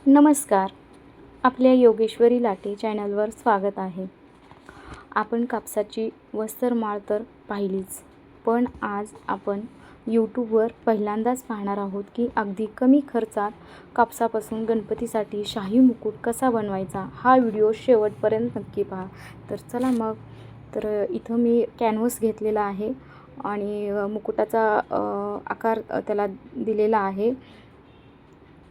नमस्कार. आपल्या योगेश्वरी लाटे चॅनलवर स्वागत आहे. आपण कापसाची वस्त्रमाळ तर पाहिलीच, पण आज आपण यूट्यूबवर पहिल्यांदाच पाहणार आहोत की अगदी कमी खर्चात कापसापासून गणपतीसाठी शाही मुकुट कसा बनवायचा. हा व्हिडिओ शेवटपर्यंत नक्की पहा. तर चला मग. तर इथं मी कॅनव्हास घेतलेला आहे आणि मुकुटाचा आकार त्याला दिलेला आहे.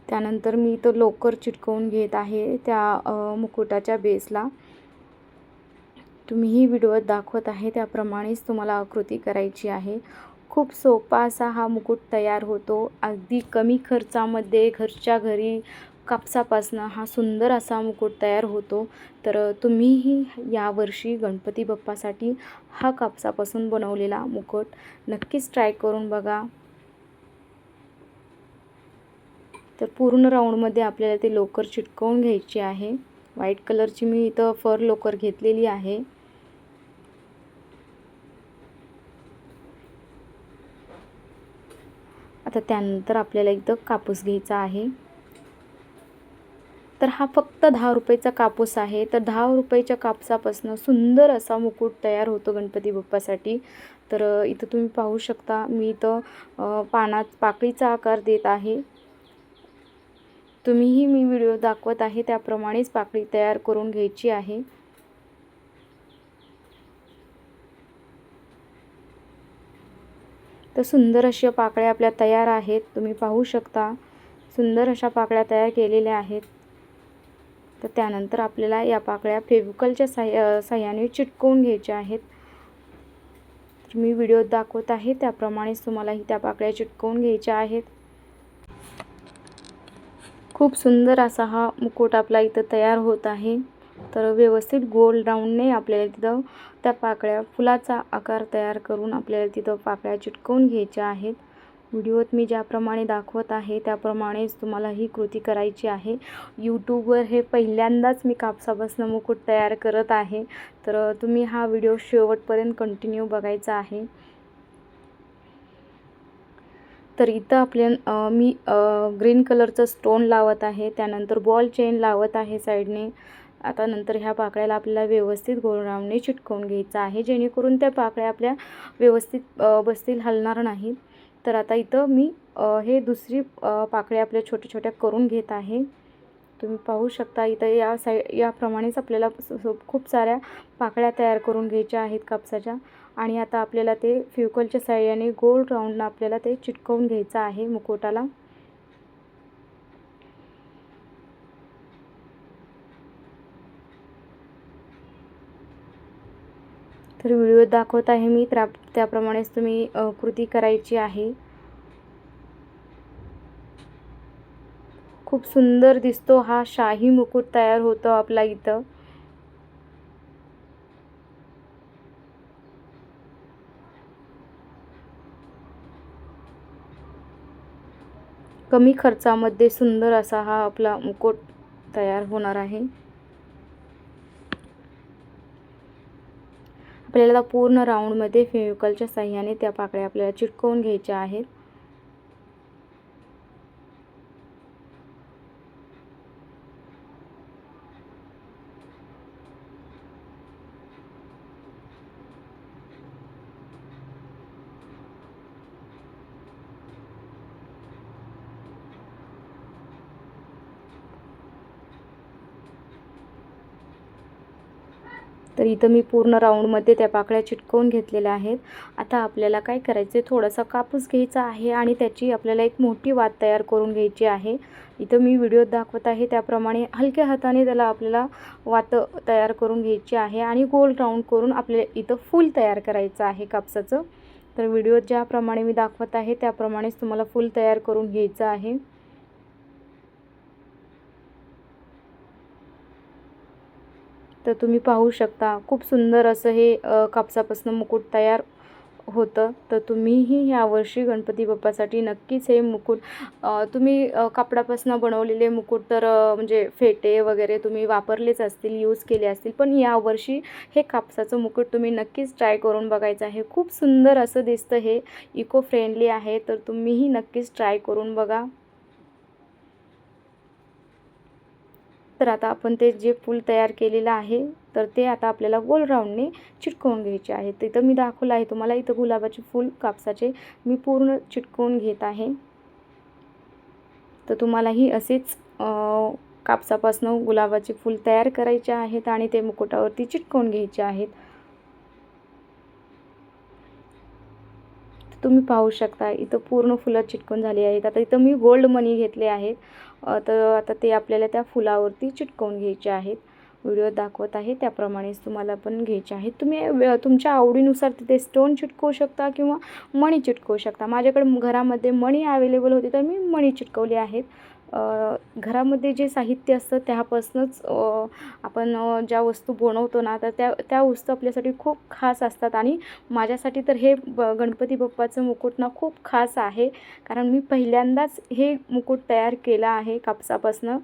त्यानंतर मी इथं लोकर चिटकवून घेत आहे त्या मुकुटाच्या बेसला. तुम्हीही व्हिडिओत दाखवत आहे त्याप्रमाणेच तुम्हाला आकृती करायची आहे. खूप सोपा असा हा मुकुट तयार होतो. अगदी कमी खर्चामध्ये घरच्या घरी कापसापासनं हा सुंदर असा मुकुट तयार होतो. तर तुम्हीही यावर्षी गणपती बाप्पासाठी हा कापसापासून बनवलेला मुकुट नक्कीच ट्राय करून बघा. तर पूर्ण राऊंडमध्ये आपल्याला ते लोकर चिटकवून घ्यायची आहे. व्हाईट कलरची मी इथं फर लोकर घेतलेली आहे. आता त्यानंतर आपल्याला इथं कापूस घ्यायचा आहे. तर हा फक्त 10 रुपयाचा कापूस आहे. तर 10 रुपयाच्या कापसापासून सुंदर असा मुकुट तयार होतो गणपती बाप्पासाठी. तर इथं तुम्ही पाहू शकता मी इथं पाकळीचा आकार देत आहे. तुम्हीही मी व्हिडिओ दाखवत आहे त्याप्रमाणेच पाकळी तयार करून घ्यायची आहे. तर सुंदर अशा पाकळ्या आपल्या तयार आहेत. तुम्ही पाहू शकता सुंदर अशा पाकळ्या तयार केलेल्या आहेत. तर त्यानंतर आपल्याला या पाकळ्या फेविकॉलच्या साह्याने चिटकवून घ्यायच्या आहेत. तर मी व्हिडिओत दाखवत आहे त्याप्रमाणेच तुम्हालाही त्या पाकळ्या चिटकवून घ्यायच्या आहेत. खूप सुंदर असा हा मुकुट आपला इथं तयार होत आहे. तर व्यवस्थित गोल राऊंडने आपल्याला तिथं त्या पाकळ्या फुलाचा आकार तयार करून आपल्याला तिथं पाकळ्या चिटकवून घ्यायच्या आहेत. व्हिडिओत मी ज्याप्रमाणे दाखवत आहे त्याप्रमाणेच तुम्हाला ही कृती करायची आहे. यूट्यूबवर हे पहिल्यांदाच मी कापसापासून मुकुट तयार करत आहे. तर तुम्ही हा व्हिडिओ शेवटपर्यंत कंटिन्यू बघायचा आहे. तर इथं मी ग्रीन कलरचं स्टोन लावत आहे. त्यानंतर बॉल चेन लावत आहे साईडने. आता नंतर ह्या पाकळ्याला आपल्याला व्यवस्थित गोल राऊंडने चिटकवून घ्यायचं आहे, जेणेकरून त्या पाकळ्या आपल्या व्यवस्थित बसतील, हलणार नाहीत. तर आता इथं मी हे दुसरी पाकळ्या आपल्या छोट्या छोट्या करून घेत आहे. तुम्ही पाहू शकता इथं याप्रमाणेच आपल्याला खूप साऱ्या पाकळ्या तयार करून घ्यायच्या आहेत कापसाच्या. आणि आता आपल्याला ते फेविकॉलच्या साहाय्याने गोल राऊंडनं आपल्याला ते चिटकवून घ्यायचं आहे मुकुटाला. तर व्हिडिओ दाखवत आहे मी त्याप्रमाणेच तुम्ही कृती करायची आहे. खूप सुंदर दिसतो हा शाही मुकुट तयार होतो आपला इथं. कमी खर्चामध्ये सुंदर असा हा आपला मुकुट तयार होणार आहे. आपल्याला पूर्ण राऊंडमध्ये फेविकॉलच्या साह्याने त्या पाकळ्या आपल्याला चिटकवून घ्यायच्या आहेत. तर इथं मी पूर्ण राऊंडमध्ये त्या पाकळ्या चिटकवून घेतलेल्या आहेत. आता आपल्याला काय करायचं आहे, थोडासा कापूस घ्यायचा आहे आणि त्याची आपल्याला एक मोठी वात तयार करून घ्यायची आहे. इथं मी व्हिडिओत दाखवत आहे त्याप्रमाणे हलक्या हाताने त्याला आपल्याला वात तयार करून घ्यायची आहे आणि गोल राऊंड करून आपल्याला इथं फूल तयार करायचं आहे कापसाचं. तर व्हिडिओत ज्याप्रमाणे मी दाखवत आहे त्याप्रमाणेच तुम्हाला फूल तयार करून घ्यायचं आहे. तर तुम्ही पाहू शकता खूप सुंदर असं हे कापसापासून मुकुट तयार होतं. तर तुम्हीही यावर्षी गणपती बाप्पासाठी नक्कीच हे मुकुट तुम्ही कापडापासून बनवलेले मुकुट तर म्हणजे फेटे वगैरे तुम्ही वापरलेच असतील, यूज केले असतील, पण यावर्षी हे कापसाचं मुकुट तुम्ही नक्कीच ट्राय करून बघायचं आहे. खूप सुंदर असं दिसतं, हे इको फ्रेंडली आहे. तर तुम्हीही नक्कीच ट्राय करून बघा. तर आता आपण ते जे फूल तयार केलेलं आहे तर ते आता आपल्याला गोल राऊंडने चिटकवून घ्यायचे आहे. तर इथं मी दाखवलं आहे तुम्हाला, इथं गुलाबाचे फूल कापसाचे मी पूर्ण चिटकवून घेत आहे. तर तुम्हालाही असेच कापसापासून गुलाबाचे फूल तयार करायचे आहेत आणि ते मुकुटावरती चिटकवून घ्यायचे आहेत. तुम्ही पाहू शकता इथं पूर्ण फुलं चिटकून झाली आहेत. आता इथं मी गोल्ड मनी घेतले आहेत. तर आता ते आपल्याला त्या फुलावरती चिटकवून घ्यायचे आहेत. व्हिडिओ दाखवत आहे त्याप्रमाणेच तुम्हाला पण घ्यायचे आहेत. तुम्ही तुमच्या आवडीनुसार तिथे स्टोन चिटकवू शकता किंवा मणी चिटकवू शकता. माझ्याकडे घरामध्ये मणी अवेलेबल होते तर मी मणी चिटकवले आहेत. घरामध्ये जे साहित्य असतं त्यापासूनच आपण ज्या वस्तू बनवतो ना तर त्या वस्तू आपल्यासाठी खूप खास असतात आणि माझ्यासाठी तर हे गणपती बाप्पाचं मुकुट ना खूप खास आहे, कारण मी पहिल्यांदाच हे मुकुट तयार केलं आहे कापसापासून.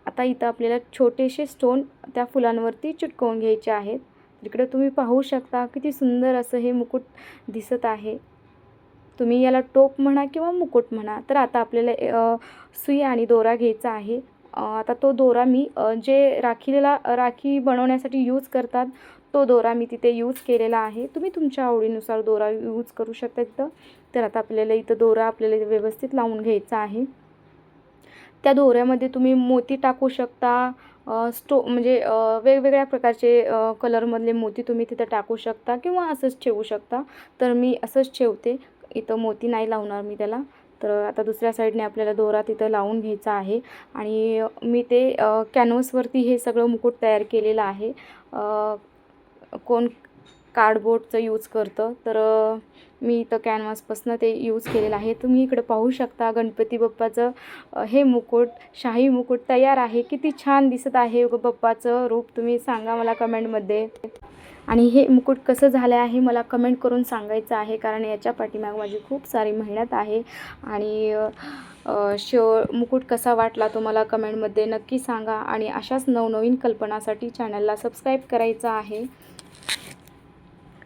आता इथं आपल्याला छोटेसे स्टोन त्या फुलांवरती चिटकवून घ्यायचे आहेत. इकडे तुम्ही पाहू शकता किती सुंदर असं हे मुकुट दिसत आहे. तुम्ही याला टोप म्हणा किंवा मुकुट म्हणा. तर आता आपल्याला सुई आणि दोरा घ्यायचा आहे. आता तो दोरा मी जे राखी बनवण्यासाठी यूज करतात तो दोरा मी तिथे यूज केलेला आहे. तुम्ही तुमच्या आवडीनुसार दोरा यूज करू शकता तिथं. तर आता आपल्याला इथं दोरा आपल्याला व्यवस्थित लावून घ्यायचा आहे. त्या दोऱ्यामध्ये तुम्ही मोती टाकू शकता, म्हणजे वेगवेगळ्या प्रकारचे कलरमधले मोती तुम्ही तिथं टाकू शकता किंवा असंच ठेवू शकता. तर मी असंच ठेवते, इथं मोती नाही लावणार मी त्याला. तर आता दुसऱ्या साईडने आपल्याला दोरा तिथं लावून घ्यायचा आहे आणि मी ते कॅनव्हासवरती हे सगळं मुकुट तयार केलेलं आहे. कोण कार्डबोर्डचं यूज करतं, तर मी इथं कॅनव्हासपासून ते यूज केलेलं आहे. तुम्ही इकडे पाहू शकता गणपती बाप्पाचं हे मुकुट, शाही मुकुट तयार आहे. किती छान दिसत आहे बाप्पाचं रूप, तुम्ही सांगा मला कमेंटमध्ये. आणि हे मुकुट कसं झालं आहे मला कमेंट करून सांगायचं आहे, कारण याच्या पाठीमाग माझी खूप सारी मेहनत आहे. आणि मुकुट कसा वाटला तुम्हाला कमेंटमध्ये नक्की सांगा. आणि अशाच नवनवीन कल्पनासाठी चॅनलला सबस्क्राईब करायचं आहे.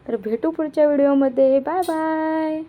तर भेटू पुढच्या व्हिडिओमध्ये. Bye bye.